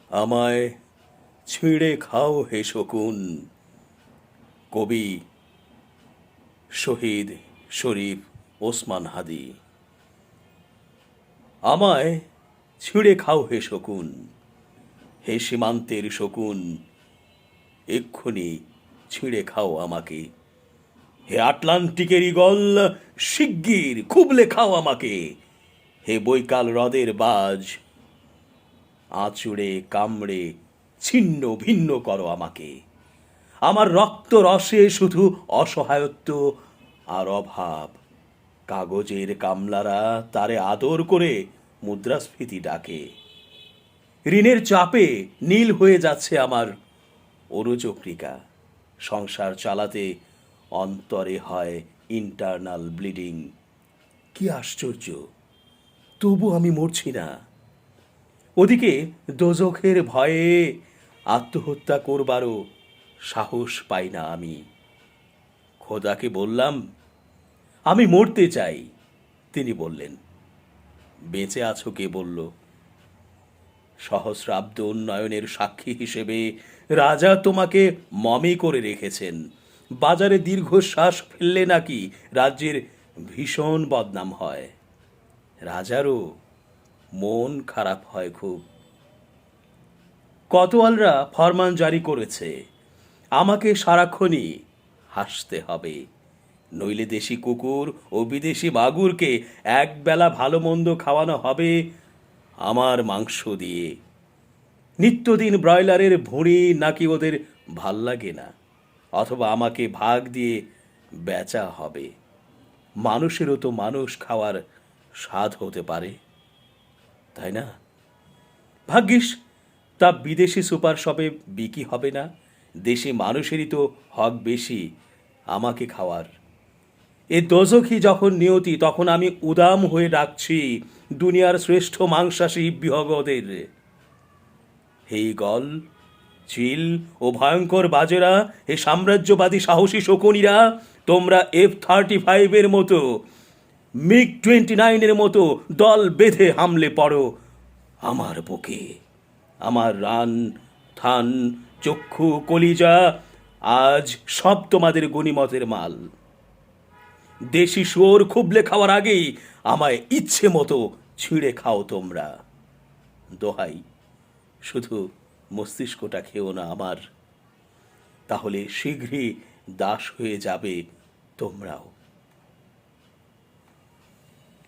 আমায় ছিঁড়ে খাও হে শকুন। কবি শহীদ শরীফ ওসমান হাদি। আমায় ছিঁড়ে খাও হে শকুন, হে সীমান্তের শকুন, এক্ষুনি ছিঁড়ে খাও আমাকে। হে আটলান্টিকের ঈগল, শিগগির খুবলে খাও আমাকে। হে বৈকাল হ্রদের বাজ, আঁচড়ে কামড়ে ছিন্ন ভিন্ন করো আমাকে। আমার রক্ত রসে শুধু অসহায়ত্ব আর অভাব। কাগজের কামলারা তারে আদর করে মুদ্রাস্ফীতি ডাকে। ঋণের চাপে নীল হয়ে যাচ্ছে আমার অনুচক্রিকা। সংসার চালাতে অন্তরে হয় ইন্টারনাল ব্লিডিং। কি আশ্চর্য, তবু আমি মরছি না। ওদিকে দোজখের ভয়ে আত্মহত্যা করবারও সাহস পাই না আমি। খোদাকে বললাম আমি মরতে চাই। তিনি বললেন, বেঁচে আছো কে বলল? সহস্রাব্দ উন্নয়নের সাক্ষী হিসেবে রাজা তোমাকে মমি করে রেখেছেন। বাজারে দীর্ঘশ্বাস ফেললে নাকি রাজ্যের ভীষণ বদনাম হয়। রাজারও মন খারাপ হয় খুব। কোতোয়ালরা ফরমান জারি করেছে, আমাকে সারাক্ষণই হাসতে হবে, নইলে দেশি কুকুর ও বিদেশি মাগুরকে একবেলা ভালো মন্দ খাওয়ানো হবে আমার মাংস দিয়ে। নিত্যদিন ব্রয়লারের ভুঁড়ি নাকি ওদের ভাল লাগে না, অথবা আমাকে ভাগ দিয়ে বেচা হবে। মানুষেরও তো মানুষ খাওয়ার স্বাদ হতে পারে, তাই না? ভাগ্যিস তা বিদেশি সুপার শপে বিক্রি হবে না। দেশি মানুষেরই তো হক বেশি আমাকে খাওয়ার। এ দোজখই যখন নিয়তি, তখন আমি উদাম হয়ে ডাকছি দুনিয়ার শ্রেষ্ঠ মাংসাশী বিহগদের। হে গল, চিল ও ভয়ঙ্কর বাজেরা, হে সাম্রাজ্যবাদী সাহসী শকুনিরা, তোমরা F-35 মতো, MiG-29 মতো দল বেঁধে হামলে পড়ো আমার বুকে। আমার রান, থান, চক্ষু, কলিজা আজ সব তোমাদের গনিমতের মাল। দেশি শুয়োর খুবলে খাওয়ার আগেই আমায় ইচ্ছে মতো ছিঁড়ে খাও তোমরা। দোহাই, শুধু মস্তিষ্কটা খেও না আমার, তাহলে শীঘ্রই দাস হয়ে যাবে তোমরাও।